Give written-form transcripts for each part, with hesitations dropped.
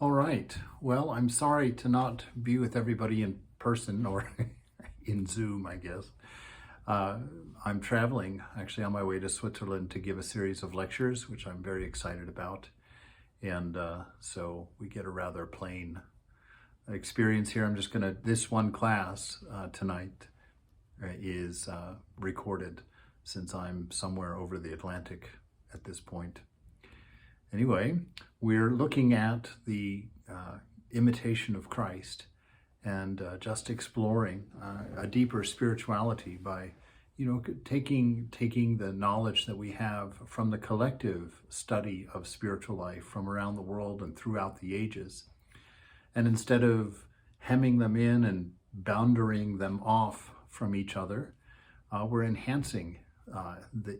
All right. Well, I'm sorry to not be with everybody in person or in Zoom, I guess. Uh, I'm traveling actually on my way to Switzerland to give a series of lectures, which I'm very excited about. And so we get a rather plain experience here. I'm just going to, this one class tonight is recorded since I'm somewhere over the Atlantic at this point. Anyway, we're looking at the Imitation of Christ and just exploring a deeper spirituality by, taking the knowledge that we have from the collective study of spiritual life from around the world and throughout the ages. And instead of hemming them in and bounding them off from each other, we're enhancing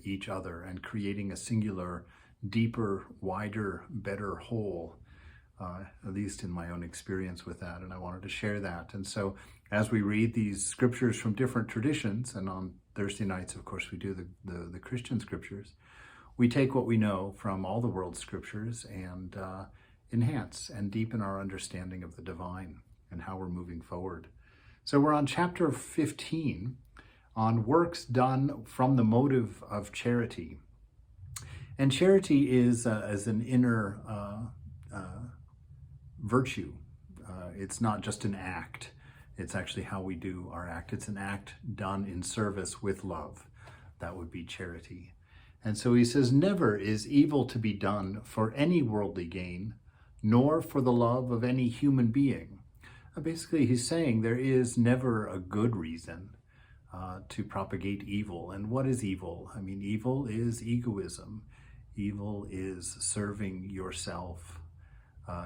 each other and creating a singular, deeper, wider, better whole, at least in my own experience with that. And I wanted to share that. And so as we read these scriptures from different traditions, and on Thursday nights, of course, we do the Christian scriptures, we take what we know from all the world's scriptures and enhance and deepen our understanding of the divine and how we're moving forward. So we're on chapter 15 on works done from the motive of charity. And charity is an inner virtue. It's not just an act. It's actually how we do our act. It's an act done in service with love. That would be charity. And so he says, never is evil to be done for any worldly gain, nor for the love of any human being. Basically, he's saying there is never a good reason to propagate evil. And what is evil? I mean, evil is egoism. Evil is serving yourself,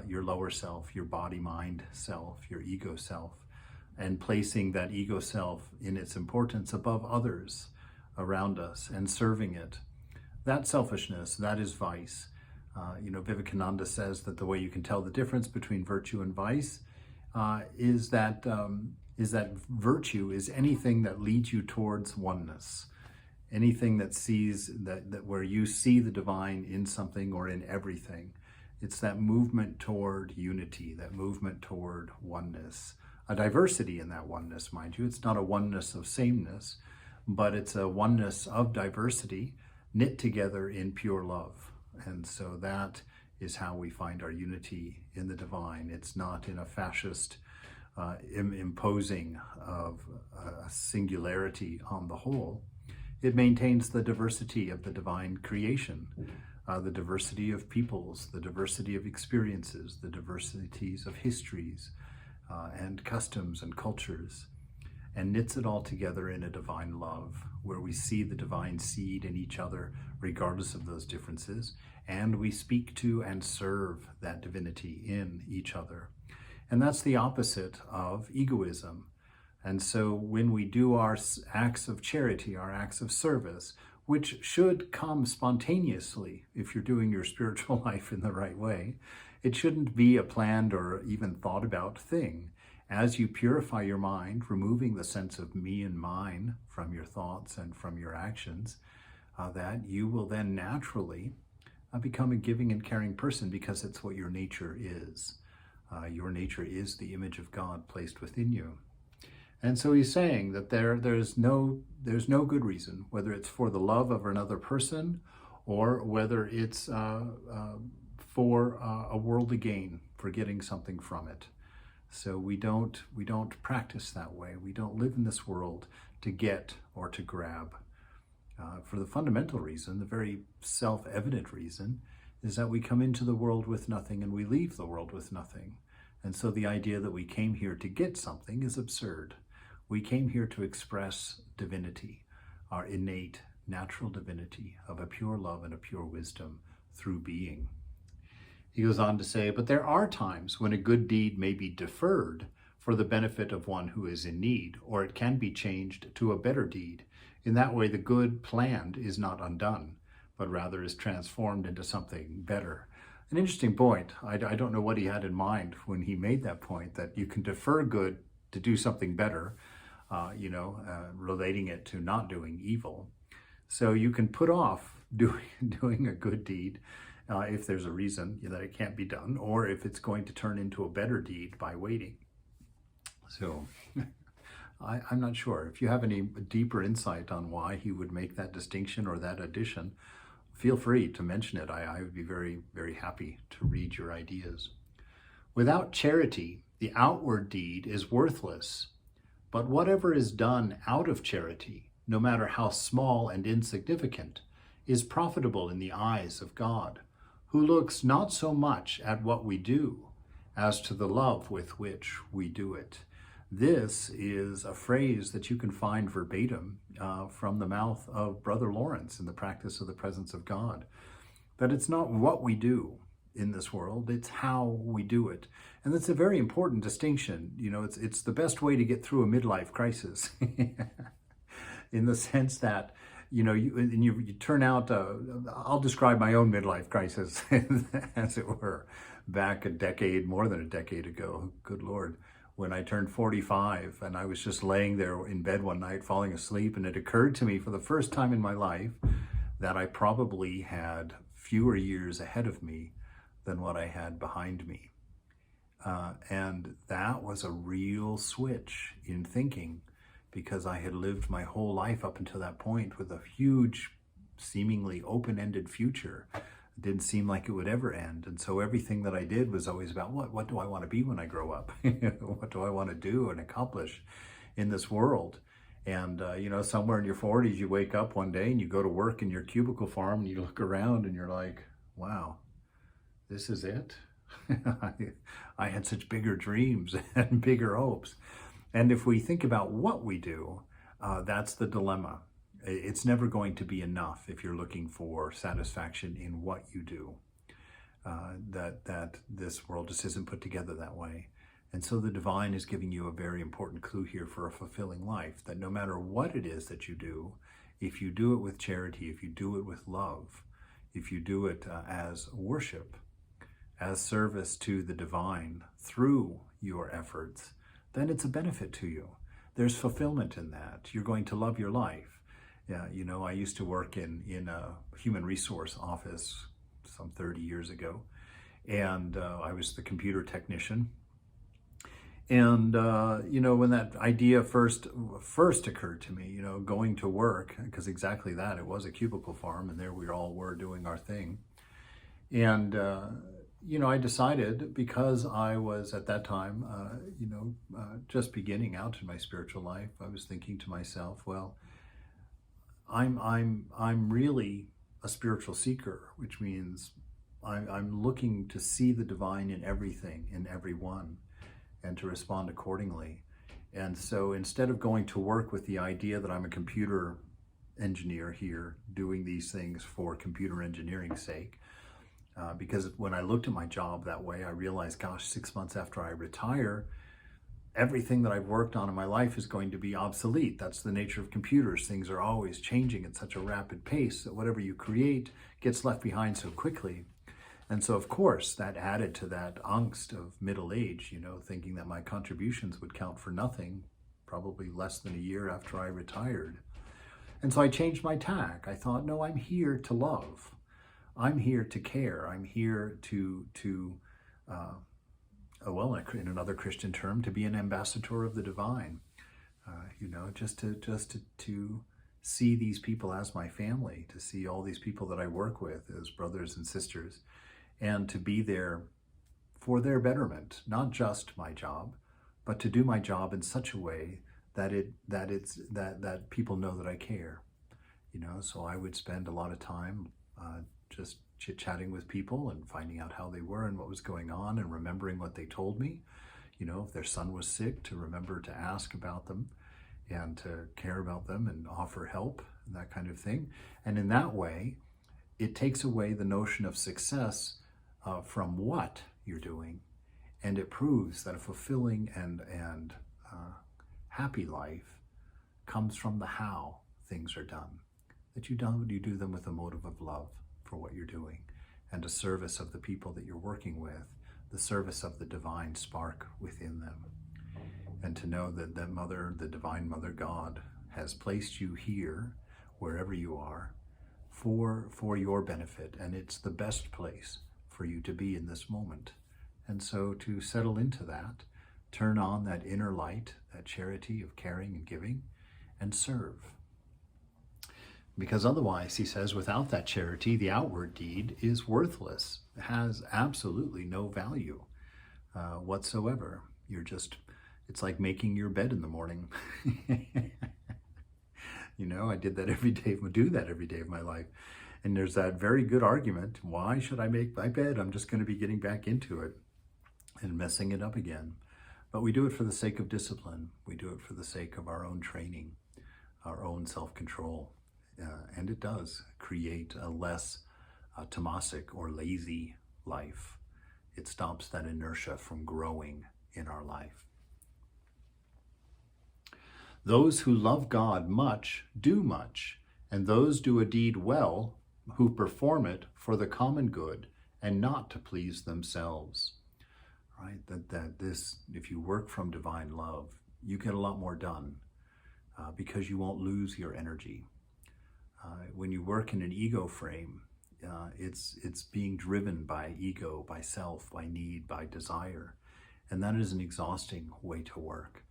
your lower self, your body-mind self, your ego self, and placing that ego self in its importance above others around us and serving it. That selfishness, that is vice. Vivekananda says that the way you can tell the difference between virtue and vice is that virtue is anything that leads you towards oneness. Anything that sees that where you see the divine in something or in everything. It's that movement toward unity, that movement toward oneness, a diversity in that oneness, mind you. It's not a oneness of sameness, but it's a oneness of diversity knit together in pure love. And so that is how we find our unity in the divine. It's not in a fascist imposing of a singularity on the whole. It maintains the diversity of the divine creation, the diversity of peoples, the diversity of experiences, the diversities of histories and customs and cultures, and knits it all together in a divine love, where we see the divine seed in each other, regardless of those differences, and we speak to and serve that divinity in each other. And that's the opposite of egoism. And so when we do our acts of charity, our acts of service, which should come spontaneously if you're doing your spiritual life in the right way, it shouldn't be a planned or even thought about thing. As you purify your mind, removing the sense of me and mine from your thoughts and from your actions, that you will then naturally become a giving and caring person, because it's what your nature is. Your nature is the image of God placed within you. And so he's saying that there's no good reason, whether it's for the love of another person or whether it's for a worldly gain, for getting something from it. So we don't practice that way. We don't live in this world to get or to grab. For the fundamental reason, the very self-evident reason, is that we come into the world with nothing and we leave the world with nothing. And so the idea that we came here to get something is absurd. We came here to express divinity, our innate, natural divinity of a pure love and a pure wisdom through being. He goes on to say, but there are times when a good deed may be deferred for the benefit of one who is in need, or it can be changed to a better deed. In that way, the good planned is not undone, but rather is transformed into something better. An interesting point. I don't know what he had in mind when he made that point, that you can defer good to do something better, relating it to not doing evil. So you can put off doing a good deed if there's a reason that it can't be done, or if it's going to turn into a better deed by waiting. So I'm not sure. If you have any deeper insight on why he would make that distinction or that addition, feel free to mention it. I would be very, very happy to read your ideas. Without charity, the outward deed is worthless, but whatever is done out of charity, no matter how small and insignificant, is profitable in the eyes of God, who looks not so much at what we do as to the love with which we do it. This is a phrase that you can find verbatim from the mouth of Brother Lawrence in the Practice of the Presence of God, that it's not what we do in this world, it's how we do it. And that's a very important distinction. You know, it's the best way to get through a midlife crisis in the sense that, you know, you turn out, I'll describe my own midlife crisis, as it were, back more than a decade ago, good Lord, when I turned 45 and I was just laying there in bed one night falling asleep, and it occurred to me for the first time in my life that I probably had fewer years ahead of me than what I had behind me. And that was a real switch in thinking, because I had lived my whole life up until that point with a huge, seemingly open-ended future. It didn't seem like it would ever end. And so everything that I did was always about what do I want to be when I grow up? What do I want to do and accomplish in this world? And, you know, somewhere in your 40s, you wake up one day and you go to work in your cubicle farm and you look around and you're like, wow, this is it? I had such bigger dreams and bigger hopes. And if we think about what we do, that's the dilemma. It's never going to be enough if you're looking for satisfaction in what you do. That this world just isn't put together that way. And so the divine is giving you a very important clue here for a fulfilling life, that no matter what it is that you do, if you do it with charity, if you do it with love, if you do it as worship, as service to the divine through your efforts, then it's a benefit to you. There's fulfillment in that. You're going to love your life. Yeah, you know, I used to work in a human resource office some 30 years ago, and I was the computer technician. And, you know, when that idea first occurred to me, you know, going to work, because exactly that, it was a cubicle farm, and there we all were doing our thing. And, you know, I decided, because I was at that time, you know, just beginning out in my spiritual life, I was thinking to myself, well, I'm really a spiritual seeker, which means I'm looking to see the divine in everything, in everyone, and to respond accordingly. And so instead of going to work with the idea that I'm a computer engineer here doing these things for computer engineering's sake, because when I looked at my job that way, I realized, gosh, 6 months after I retire, everything that I've worked on in my life is going to be obsolete. That's the nature of computers. Things are always changing at such a rapid pace that whatever you create gets left behind so quickly. And so, of course, that added to that angst of middle age, you know, thinking that my contributions would count for nothing, probably less than a year after I retired. And so I changed my tack. I thought, no, I'm here to love. I'm here to care. I'm here to well, in another Christian term, to be an ambassador of the divine. You know, just to see these people as my family, to see all these people that I work with as brothers and sisters, and to be there for their betterment, not just my job, but to do my job in such a way that people know that I care. You know, so I would spend a lot of time just chit-chatting with people and finding out how they were and what was going on and remembering what they told me. You know, if their son was sick, to remember to ask about them and to care about them and offer help and that kind of thing. And in that way, it takes away the notion of success from what you're doing, and it proves that a fulfilling and happy life comes from the how things are done. That you do them with a motive of love for what you're doing, and a service of the people that you're working with, the service of the divine spark within them. And to know that the Mother, the Divine Mother God, has placed you here, wherever you are, for your benefit, and it's the best place for you to be in this moment. And so to settle into that, turn on that inner light, that charity of caring and giving, and serve. Because otherwise, he says, without that charity, the outward deed is worthless. It has absolutely no value whatsoever. It's like making your bed in the morning. I did that every day, do that every day of my life. And there's that very good argument. Why should I make my bed? I'm just going to be getting back into it and messing it up again. But we do it for the sake of discipline. We do it for the sake of our own training, our own self-control. And it does create a less tamasic or lazy life. It stops that inertia from growing in our life. Those who love God much do much, and those do a deed well who perform it for the common good and not to please themselves. Right? If you work from divine love, you get a lot more done because you won't lose your energy. When you work in an ego frame, it's being driven by ego, by self, by need, by desire. And that is an exhausting way to work.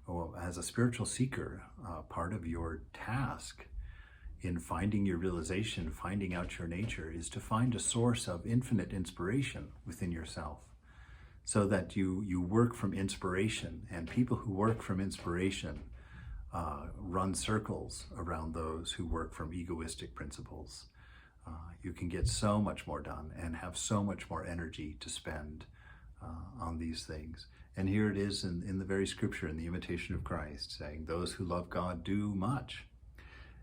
Well, as a spiritual seeker, part of your task in finding your realization, finding out your nature, is to find a source of infinite inspiration within yourself, so that you work from inspiration. And people who work from inspiration run circles around those who work from egoistic principles. You can get so much more done and have so much more energy to spend on these things. And here it is in the very scripture, in the Imitation of Christ, saying, those who love God do much,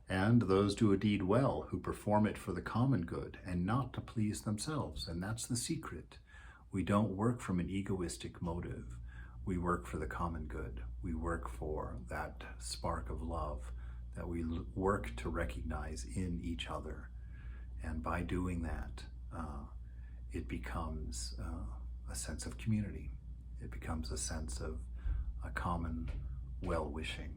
and those do a deed well who perform it for the common good and not to please themselves. And that's the secret. We don't work from an egoistic motive. We work for the common good. We work for that spark of love that we work to recognize in each other. And by doing that, it becomes a sense of community. It becomes a sense of a common well-wishing.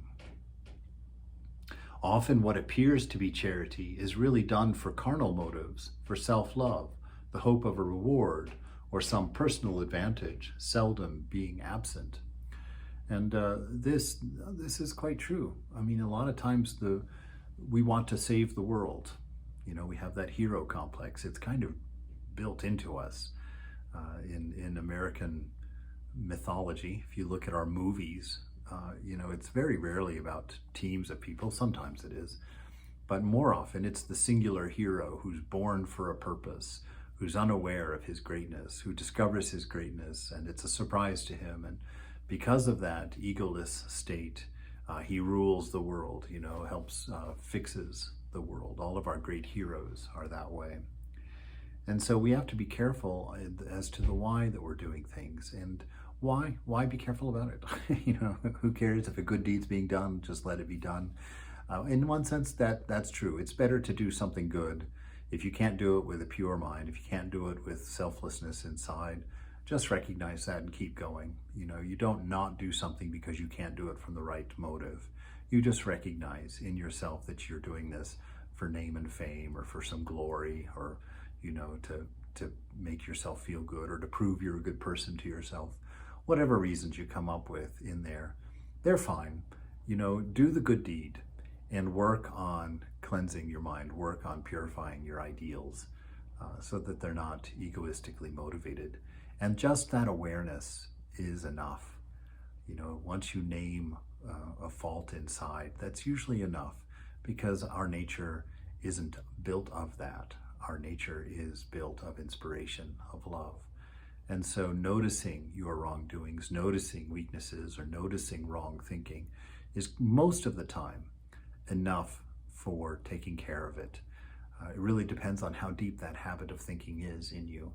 Often what appears to be charity is really done for carnal motives, for self-love, the hope of a reward, or some personal advantage, seldom being absent. And this is quite true. I mean, a lot of times we want to save the world. We have that hero complex. It's kind of built into us in American mythology. If you look at our movies, it's very rarely about teams of people. Sometimes it is, but more often it's the singular hero who's born for a purpose, who's unaware of his greatness, who discovers his greatness, and it's a surprise to him. And because of that egoless state, he rules the world, helps, fixes the world. All of our great heroes are that way. And so we have to be careful as to the why that we're doing things. And why be careful about it? Who cares if a good deed's being done? Just let it be done. In one sense, that's true. It's better to do something good. If you can't do it with a pure mind, if you can't do it with selflessness inside, just recognize that and keep going. You don't not do something because you can't do it from the right motive. You just recognize in yourself that you're doing this for name and fame, or for some glory, or to make yourself feel good, or to prove you're a good person to yourself. Whatever reasons you come up with in there, they're fine. Do the good deed and work on cleansing your mind, work on purifying your ideals so that they're not egoistically motivated. And just that awareness is enough. Once you name a fault inside, that's usually enough, because our nature isn't built of that. Our nature is built of inspiration, of love. And so noticing your wrongdoings, noticing weaknesses, or noticing wrong thinking is most of the time enough for taking care of it. It really depends on how deep that habit of thinking is in you.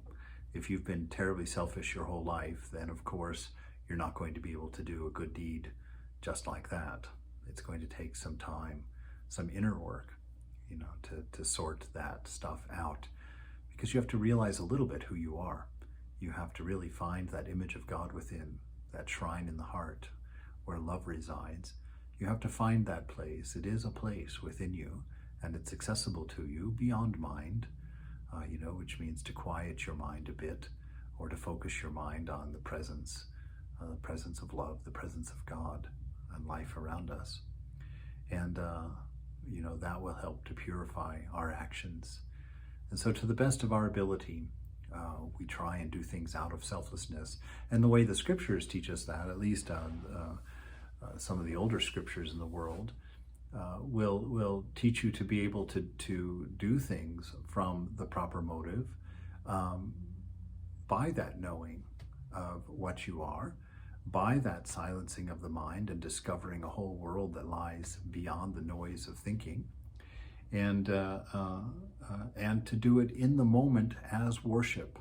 If you've been terribly selfish your whole life, then of course you're not going to be able to do a good deed just like that. It's going to take some time, some inner work, to sort that stuff out, because you have to realize a little bit who you are. You have to really find that image of God within, that shrine in the heart where love resides. You have to find that place. It is a place within you, and it's accessible to you beyond mind, which means to quiet your mind a bit, or to focus your mind on the presence of love, the presence of God and life around us. And, that will help to purify our actions. And so to the best of our ability, we try and do things out of selflessness. And the way the scriptures teach us that, at least some of the older scriptures in the world, will teach you to be able to do things from the proper motive, by that knowing of what you are, by that silencing of the mind and discovering a whole world that lies beyond the noise of thinking, and to do it in the moment as worship.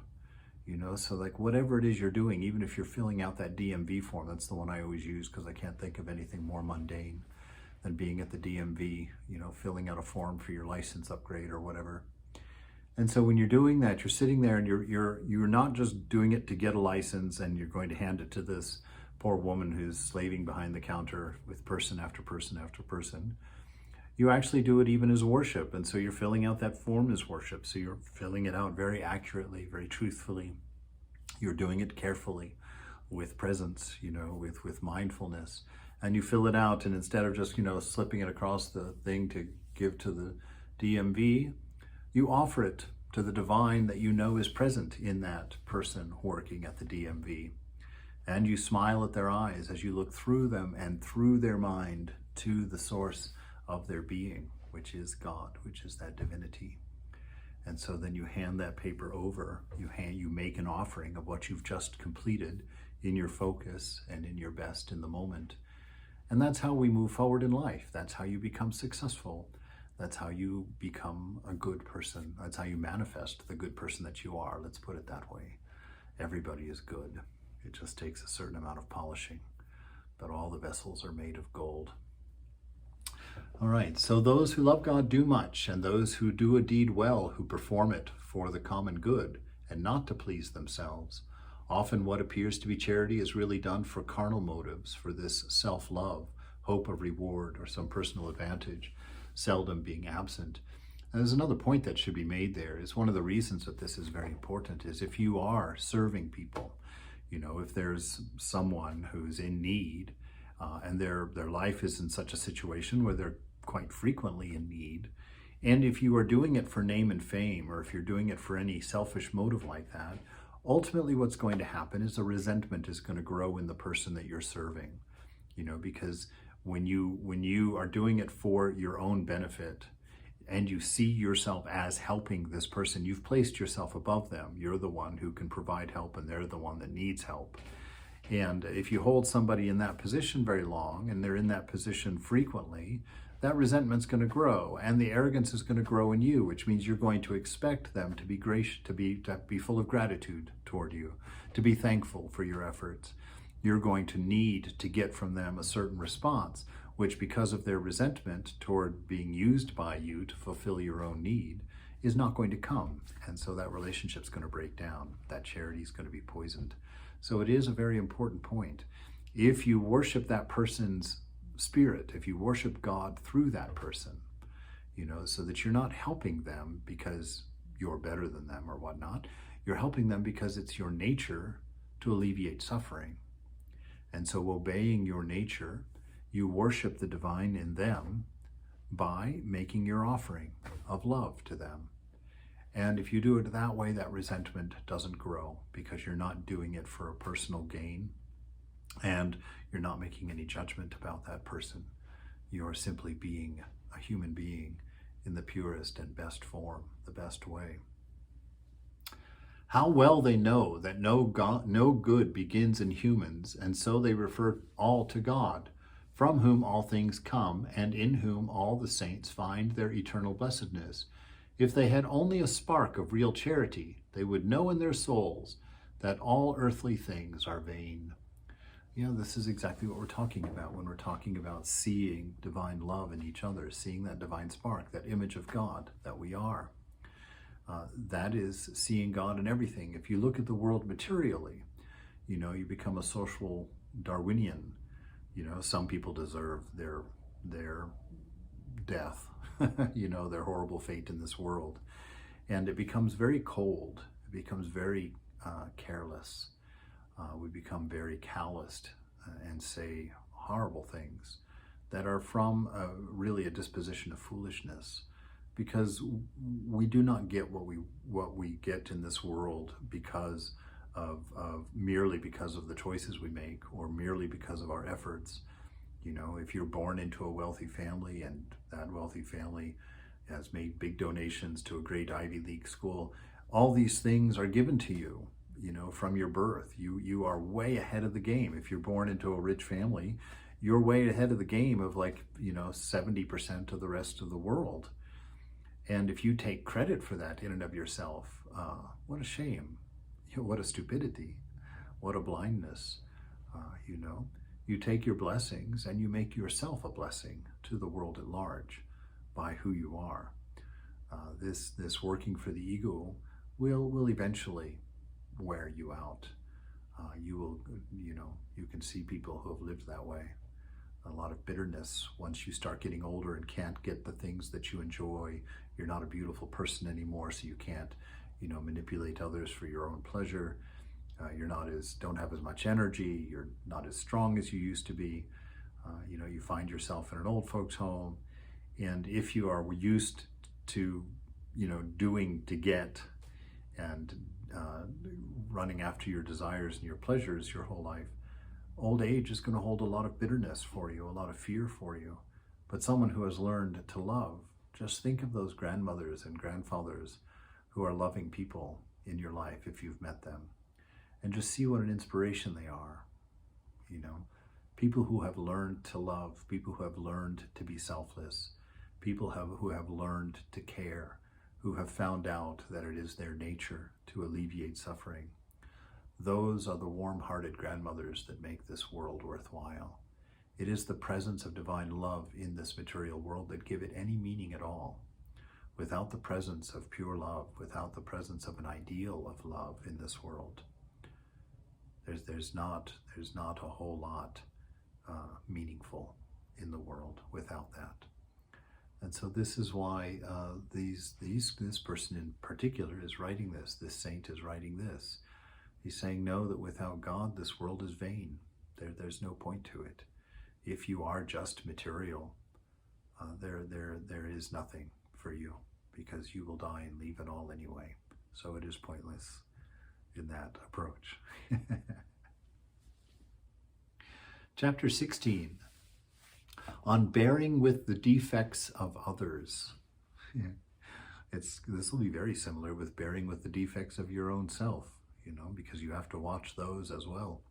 So like whatever it is you're doing, even if you're filling out that DMV form, that's the one I always use because I can't think of anything more mundane than being at the DMV, filling out a form for your license upgrade or whatever. And so when you're doing that, you're sitting there and you're not just doing it to get a license and you're going to hand it to this poor woman who's slaving behind the counter with person after person after person. You actually do it even as worship. And so you're filling out that form as worship. So you're filling it out very accurately, very truthfully. You're doing it carefully with presence, with mindfulness. And you fill it out, and instead of just, slipping it across the thing to give to the DMV, you offer it to the divine that you know is present in that person working at the DMV. And you smile at their eyes as you look through them and through their mind to the source of their being, which is God, which is that divinity. And so then you hand that paper over, you make an offering of what you've just completed in your focus and in your best in the moment. And that's how we move forward in life. That's how you become successful. That's how you become a good person. That's how you manifest the good person that you are. Let's put it that way. Everybody is good. It just takes a certain amount of polishing, but all the vessels are made of gold. All right, so those who love God do much, and those who do a deed well, who perform it for the common good and not to please themselves. Often what appears to be charity is really done for carnal motives, for this self-love, hope of reward, or some personal advantage, seldom being absent. And there's another point that should be made there, is one of the reasons that this is very important is if you are serving people, if there's someone who's in need, and their life is in such a situation where they're quite frequently in need, and if you are doing it for name and fame, or if you're doing it for any selfish motive like that, ultimately what's going to happen is a resentment is going to grow in the person that you're serving, because when you are doing it for your own benefit and you see yourself as helping this person, you've placed yourself above them. You're the one who can provide help and they're the one that needs help. And if you hold somebody in that position very long and they're in that position frequently, that resentment's going to grow and the arrogance is going to grow in you, which means you're going to expect them to be gracious, to be full of gratitude toward you, to be thankful for your efforts. You're going to need to get from them a certain response, which because of their resentment toward being used by you to fulfill your own need is not going to come. And so that relationship's going to break down. That charity is going to be poisoned. So it is a very important point. If you worship that person's spirit, if you worship God through that person, so that you're not helping them because you're better than them or whatnot, you're helping them because it's your nature to alleviate suffering. And so obeying your nature, you worship the divine in them by making your offering of love to them. And if you do it that way, that resentment doesn't grow because you're not doing it for a personal gain and you're not making any judgment about that person. You are simply being a human being in the purest and best form, the best way. How well they know that no good begins in humans, and so they refer all to God, from whom all things come, and in whom all the saints find their eternal blessedness. If they had only a spark of real charity, they would know in their souls that all earthly things are vain. This is exactly what we're talking about when we're talking about seeing divine love in each other, seeing that divine spark, that image of God that we are. That is seeing God in everything. If you look at the world materially, you become a social Darwinian. Some people deserve their death, their horrible fate in this world. And it becomes very cold. It becomes very careless. We become very calloused and say horrible things that are from really a disposition of foolishness, because we do not get what we get in this world because of merely because of the choices we make, or merely because of our efforts. If you're born into a wealthy family and that wealthy family has made big donations to a great Ivy League school, all these things are given to you, from your birth. You are way ahead of the game. If you're born into a rich family, you're way ahead of the game of 70% of the rest of the world. And if you take credit for that in and of yourself, what a shame. What a stupidity. What a blindness. You take your blessings and you make yourself a blessing to the world at large by who you are. This working for the ego will eventually wear you out. You can see people who have lived that way. A lot of bitterness once you start getting older and can't get the things that you enjoy. You're not a beautiful person anymore, so you can't, manipulate others for your own pleasure. Don't have as much energy. You're not as strong as you used to be. You find yourself in an old folks home, and if you are used to, doing to get and running after your desires and your pleasures your whole life, old age is going to hold a lot of bitterness for you, a lot of fear for you. But someone who has learned to love, just think of those grandmothers and grandfathers who are loving people in your life if you've met them, and just see what an inspiration they are. People who have learned to love, people who have learned to be selfless, people who have learned to care, who have found out that it is their nature to alleviate suffering. Those are the warm-hearted grandmothers that make this world worthwhile. It is the presence of divine love in this material world that give it any meaning at all. Without the presence of pure love, without the presence of an ideal of love in this world, there's not a whole lot meaningful in the world without that. And so this is why this person in particular is writing this. This saint is writing this. He's saying, know that without God, this world is vain. There's no point to it. If you are just material, there is nothing for you, because you will die and leave it all anyway. So it is pointless in that approach. Chapter 16, on bearing with the defects of others. This will be very similar with bearing with the defects of your own self, because you have to watch those as well.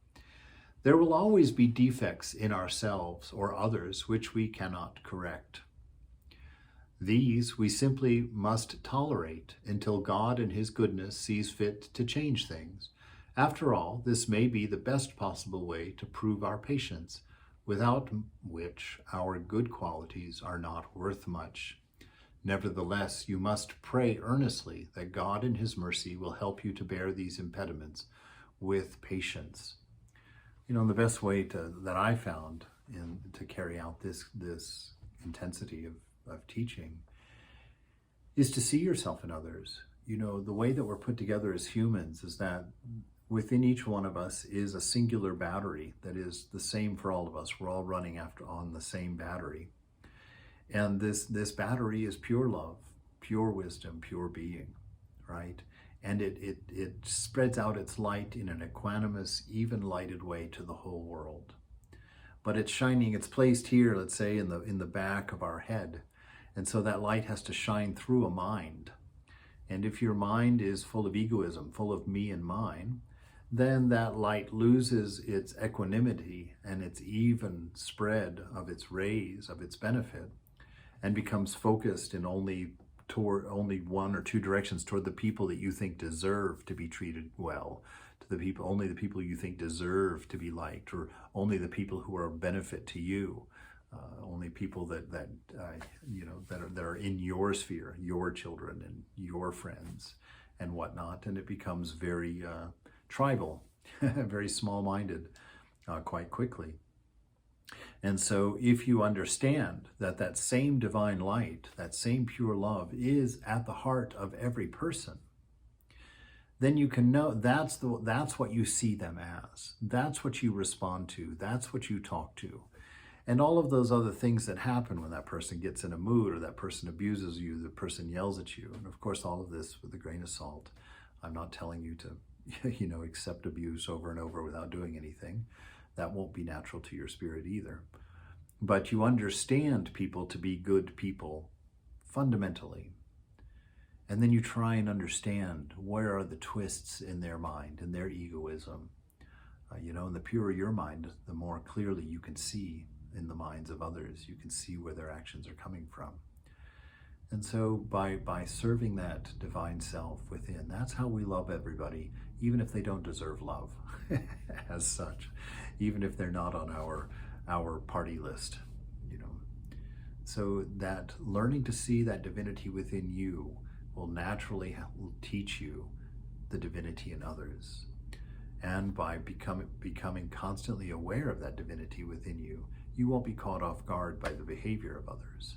There will always be defects in ourselves or others which we cannot correct. These we simply must tolerate until God in his goodness sees fit to change things. After all, this may be the best possible way to prove our patience, without which our good qualities are not worth much. Nevertheless, you must pray earnestly that God in his mercy will help you to bear these impediments with patience. The best way that I found to carry out this intensity of teaching is to see yourself in others. The way that we're put together as humans is that within each one of us is a singular battery that is the same for all of us. We're all running on the same battery. And this battery is pure love, pure wisdom, pure being, right? And it spreads out its light in an equanimous, even lighted way to the whole world. But it's placed here, let's say, in the back of our head. And so that light has to shine through a mind. And if your mind is full of egoism, full of me and mine, then that light loses its equanimity and its even spread of its rays, of its benefit, and becomes focused in only one or two directions, toward the people that you think deserve to be treated well, to only the people you think deserve to be liked, or only the people who are of benefit to you, only people that are in your sphere, your children and your friends and whatnot. And it becomes very tribal, very small-minded quite quickly. And so if you understand that that same divine light, that same pure love is at the heart of every person, then you can know that's what you see them as. That's what you respond to. That's what you talk to. And all of those other things that happen when that person gets in a mood, or that person abuses you, the person yells at you. And of course, all of this with a grain of salt. I'm not telling you to, accept abuse over and over without doing anything. That won't be natural to your spirit either. But you understand people to be good people fundamentally. And then you try and understand where are the twists in their mind, in their egoism. And the purer your mind, the more clearly you can see in the minds of others. You can see where their actions are coming from. And so by serving that divine self within, that's how we love everybody, even if they don't deserve love as such, even if they're not on our party list, So that learning to see that divinity within you will naturally teach you the divinity in others. And by becoming constantly aware of that divinity within you, you won't be caught off guard by the behavior of others.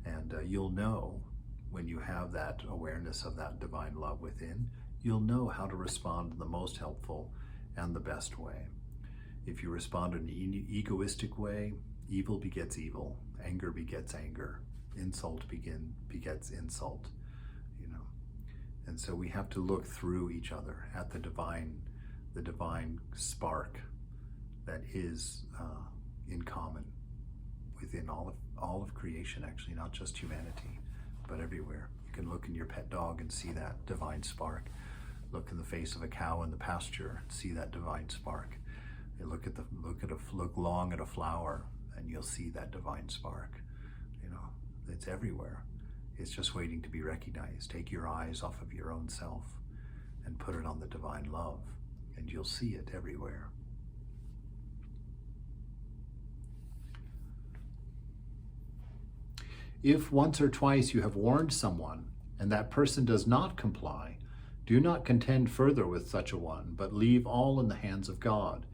And you'll know when you have that awareness of that divine love within, you'll know how to respond in the most helpful and the best way. If you respond in an egoistic way, evil begets evil, anger begets anger, insult begets insult, And so we have to look through each other at the divine spark that is in common within all of creation, actually, not just humanity, but everywhere. You can look in your pet dog and see that divine spark. Look in the face of a cow in the pasture and see that divine spark. You look long at a flower and you'll see that divine spark. It's everywhere. It's just waiting to be recognized. Take your eyes off of your own self and put it on the divine love, and you'll see it everywhere. If once or twice you have warned someone and that person does not comply, do not contend further with such a one, but leave all in the hands of God,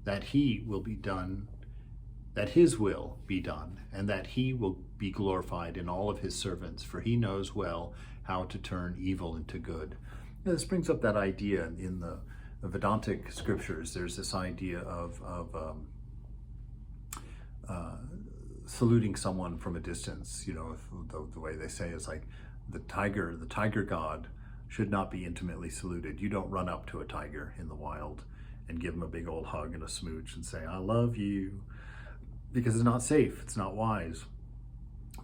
that his will be done, and that he will be glorified in all of his servants, for he knows well how to turn evil into good. This brings up that idea in the Vedantic scriptures. There's this idea of saluting someone from a distance. The way they say is like the tiger god should not be intimately saluted. You don't run up to a tiger in the wild and give him a big old hug and a smooch and say, "I love you," because it's not safe, it's not wise.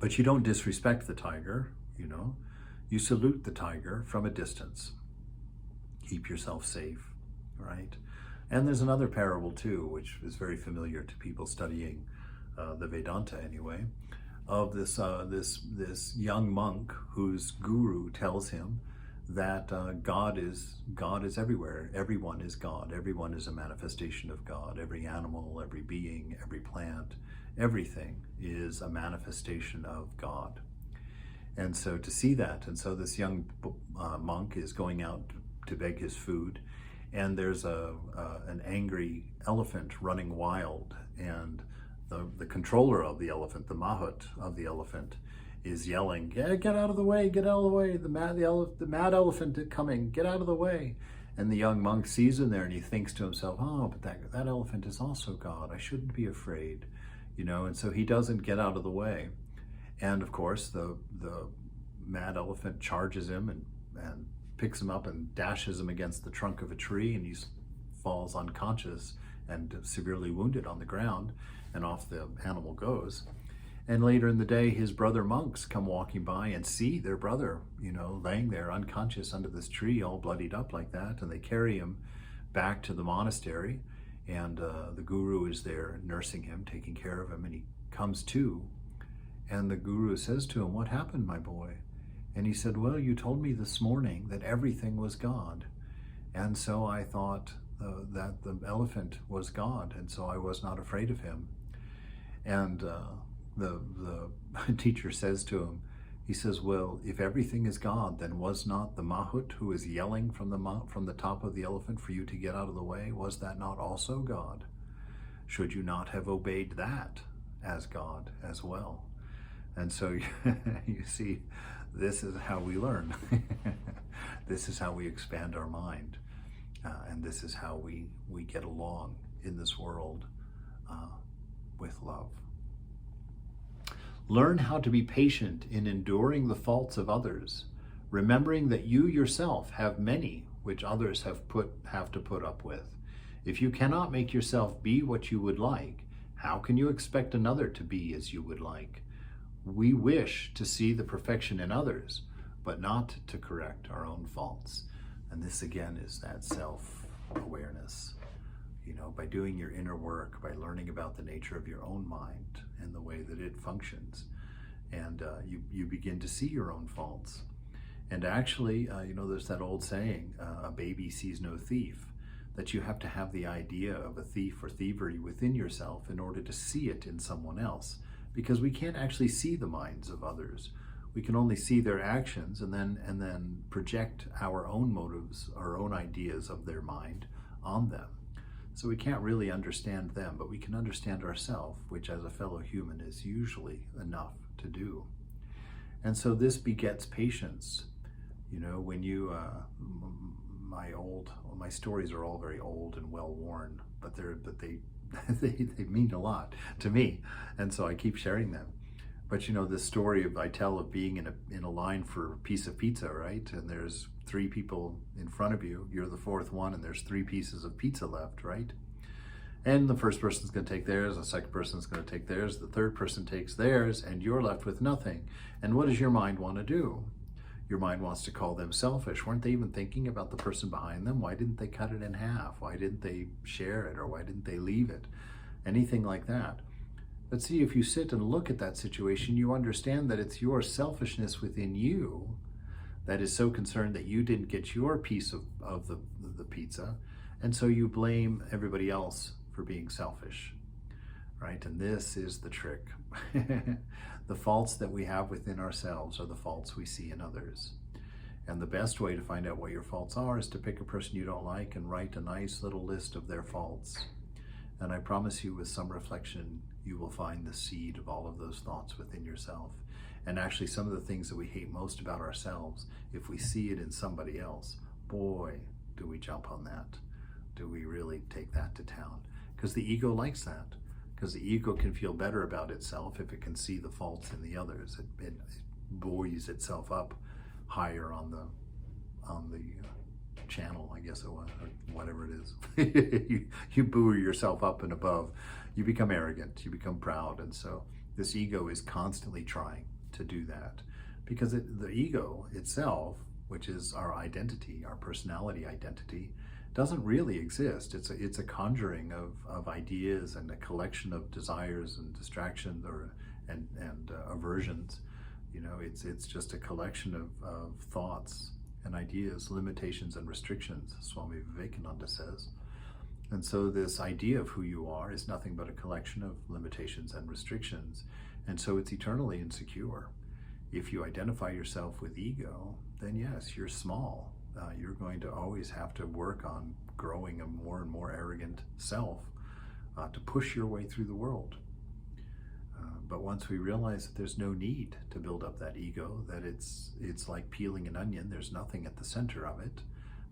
But you don't disrespect the tiger, You salute the tiger from a distance. Keep yourself safe, right? And there's another parable too, which is very familiar to people studying the Vedanta anyway, of this young monk whose guru tells him that God is everywhere. Everyone is God. Everyone is a manifestation of God. Every animal, every being, every plant, everything is a manifestation of God. And so to see that, and so this young monk is going out to beg his food, and there's an angry elephant running wild, and the controller of the elephant, the Mahut of the elephant, is yelling, get out of the way, get out of the way, the mad elephant coming, get out of the way. And the young monk sees him there and he thinks to himself, oh, but that elephant is also God, I shouldn't be afraid, and so he doesn't get out of the way. And of course the mad elephant charges him and picks him up and dashes him against the trunk of a tree, and he falls unconscious and severely wounded on the ground, and off the animal goes. And later in the day, his brother monks come walking by and see their brother, laying there unconscious under this tree, all bloodied up like that. And they carry him back to the monastery. And the guru is there nursing him, taking care of him. And he comes to. And the guru says to him, what happened, my boy? And he said, well, you told me this morning that everything was God. And so I thought that the elephant was God. And so I was not afraid of him. And the teacher says to him, he says, well, if everything is God, then was not the Mahut who is yelling from the top of the elephant for you to get out of the way, was that not also God? Should you not have obeyed that as God as well? And so you see, this is how we learn. This is how we expand our mind. And this is how we get along in this world with love. Learn how to be patient in enduring the faults of others, remembering that you yourself have many which others have to put up with. If you cannot make yourself be what you would like, how can you expect another to be as you would like? We wish to see the perfection in others, but not to correct our own faults. And this again is that self-awareness. By doing your inner work, by learning about the nature of your own mind and the way that it functions, and you begin to see your own faults. And actually, there's that old saying, a baby sees no thief, that you have to have the idea of a thief or thievery within yourself in order to see it in someone else, because we can't actually see the minds of others. We can only see their actions and then project our own motives, our own ideas of their mind on them. So we can't really understand them, but we can understand ourselves, which as a fellow human is usually enough to do. And so this begets patience. When my stories are all very old and well worn, but they mean a lot to me, and so I keep sharing them. But this story I tell of being in a line for a piece of pizza, right? And there's 3 people in front of you. You're the 4th one, and there's 3 pieces of pizza left, right? And the first person's going to take theirs, the second person's going to take theirs, the third person takes theirs, and you're left with nothing. And what does your mind want to do? Your mind wants to call them selfish. Weren't they even thinking about the person behind them? Why didn't they cut it in half? Why didn't they share it? Or why didn't they leave it? Anything like that. But see, if you sit and look at that situation, you understand that it's your selfishness within you that is so concerned that you didn't get your piece of the pizza, and so you blame everybody else for being selfish, right? And this is the trick. The faults that we have within ourselves are the faults we see in others. And the best way to find out what your faults are is to pick a person you don't like and write a nice little list of their faults. And I promise you, with some reflection, you will find the seed of all of those thoughts within yourself. And actually, some of the things that we hate most about ourselves, if we see it in somebody else, boy, do we jump on that. Do we really take that to town? Because the ego likes that. Because the ego can feel better about itself if it can see the faults in the others. It buoys itself up higher on the channel, I guess it was, or whatever it is. you buoy yourself up and above. You become arrogant, you become proud, and so this ego is constantly trying to do that, because the ego itself, which is our identity, our personality identity, doesn't really exist. It's a conjuring of ideas and a collection of desires and distractions and aversions. It's just a collection of thoughts and ideas, limitations and restrictions, Swami Vivekananda says. And so this idea of who you are is nothing but a collection of limitations and restrictions. And so it's eternally insecure. If you identify yourself with ego, then yes, you're small. You're going to always have to work on growing a more and more arrogant self to push your way through the world. But once we realize that there's no need to build up that ego, that it's like peeling an onion, there's nothing at the center of it,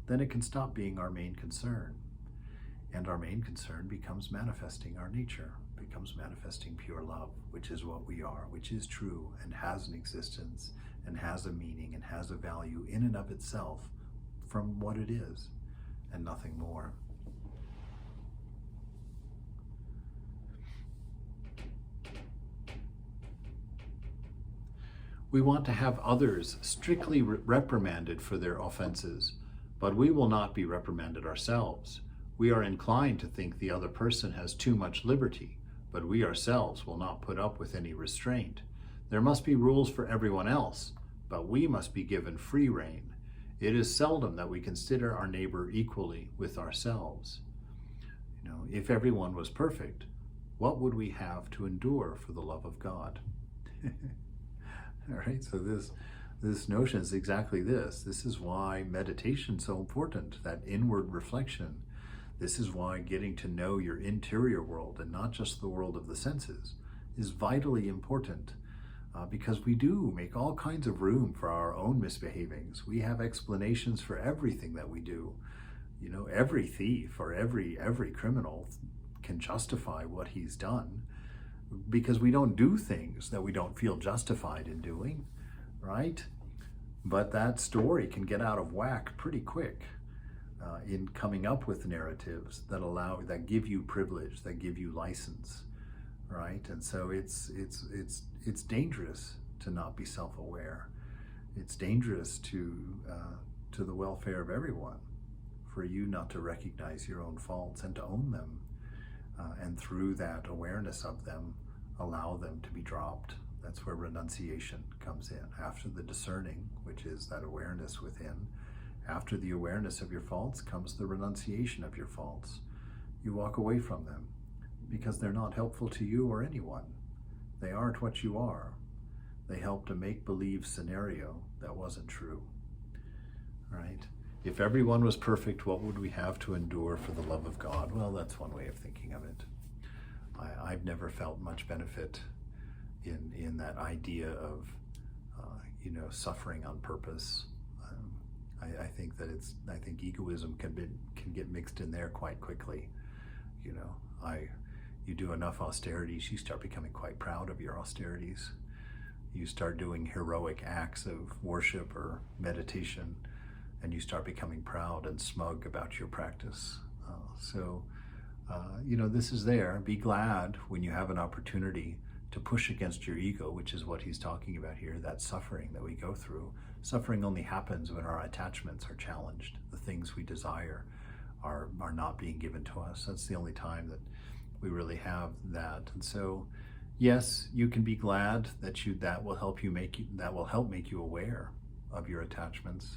then it can stop being our main concern. And our main concern becomes manifesting our nature, becomes manifesting pure love, which is what we are, which is true and has an existence and has a meaning and has a value in and of itself from what it is and nothing more. We want to have others strictly reprimanded for their offenses, but we will not be reprimanded ourselves. We are inclined to think the other person has too much liberty, but we ourselves will not put up with any restraint. There must be rules for everyone else, but we must be given free rein. It is seldom that we consider our neighbor equally with ourselves. If everyone was perfect, what would we have to endure for the love of God? All right, so this notion is exactly this. This is why meditation is so important, that inward reflection. This is why getting to know your interior world and not just the world of the senses is vitally important, because we do make all kinds of room for our own misbehavings. We have explanations for everything that we do. You know, every thief or every criminal can justify what he's done, because we don't do things that we don't feel justified in doing, right? But that story can get out of whack pretty quick in coming up with narratives that give you privilege, that give you license, right? And so it's dangerous to not be self-aware. It's dangerous to the welfare of everyone, for you not to recognize your own faults and to own them, and through that awareness of them, allow them to be dropped. That's where renunciation comes in. After the discerning, which is that awareness within, after the awareness of your faults comes the renunciation of your faults. You walk away from them because they're not helpful to you or anyone. They aren't what you are. They helped a make-believe scenario that wasn't true, right? If everyone was perfect, what would we have to endure for the love of God? Well, that's one way of thinking of it. I've never felt much benefit in that idea of suffering on purpose. I think that I think egoism can get mixed in there quite quickly. You do enough austerities, you start becoming quite proud of your austerities. You start doing heroic acts of worship or meditation, and you start becoming proud and smug about your practice. This is there. Be glad when you have an opportunity to push against your ego, which is what he's talking about here, that suffering that we go through. Suffering only happens when our attachments are challenged. The things we desire are not being given to us. That's the only time that we really have that. And so, yes, you can be glad that will help make you aware of your attachments,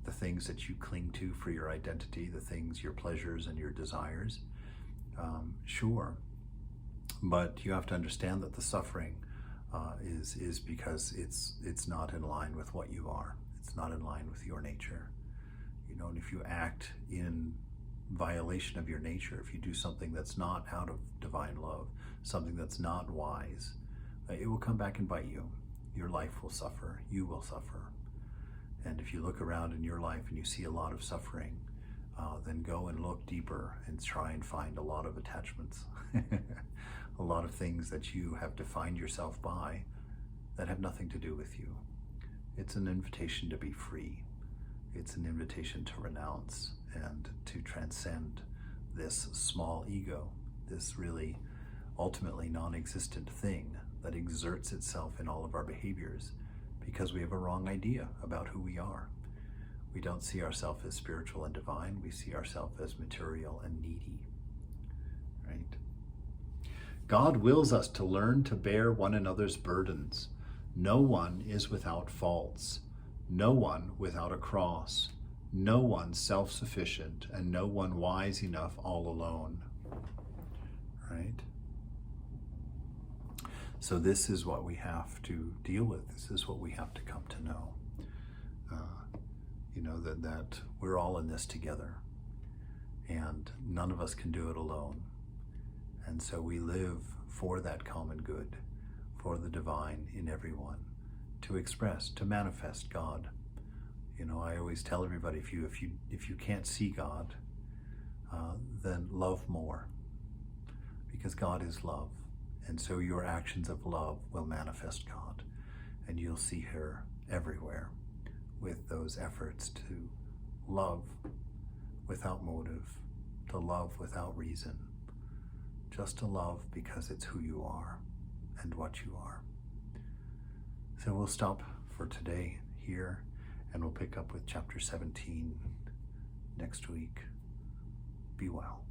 the things that you cling to for your identity, the things, your pleasures and your desires. Sure. But you have to understand that the suffering is because it's not in line with what you are. It's not in line with your nature. And if you act in violation of your nature, if you do something that's not out of divine love, something that's not wise, it will come back and bite you. Your life will suffer. You will suffer. And if you look around in your life and you see a lot of suffering, then go and look deeper and try and find a lot of attachments. A lot of things that you have defined yourself by that have nothing to do with you. It's an invitation to be free. It's an invitation to renounce and to transcend this small ego, this really ultimately non-existent thing that exerts itself in all of our behaviors because we have a wrong idea about who we are. We don't see ourselves as spiritual and divine. We see ourselves as material and needy, right? God wills us to learn to bear one another's burdens. No one is without faults, no one without a cross, no one self-sufficient, and no one wise enough all alone, right? So this is what we have to deal with. This is what we have to come to know. That we're all in this together, and none of us can do it alone. And so we live for that common good, for the divine in everyone, to express, to manifest God. I always tell everybody, if you can't see God, then love more, because God is love. And so your actions of love will manifest God, and you'll see her everywhere with those efforts to love without motive, to love without reason, just to love because it's who you are and what you are. So we'll stop for today here, and we'll pick up with chapter 17 next week. Be well.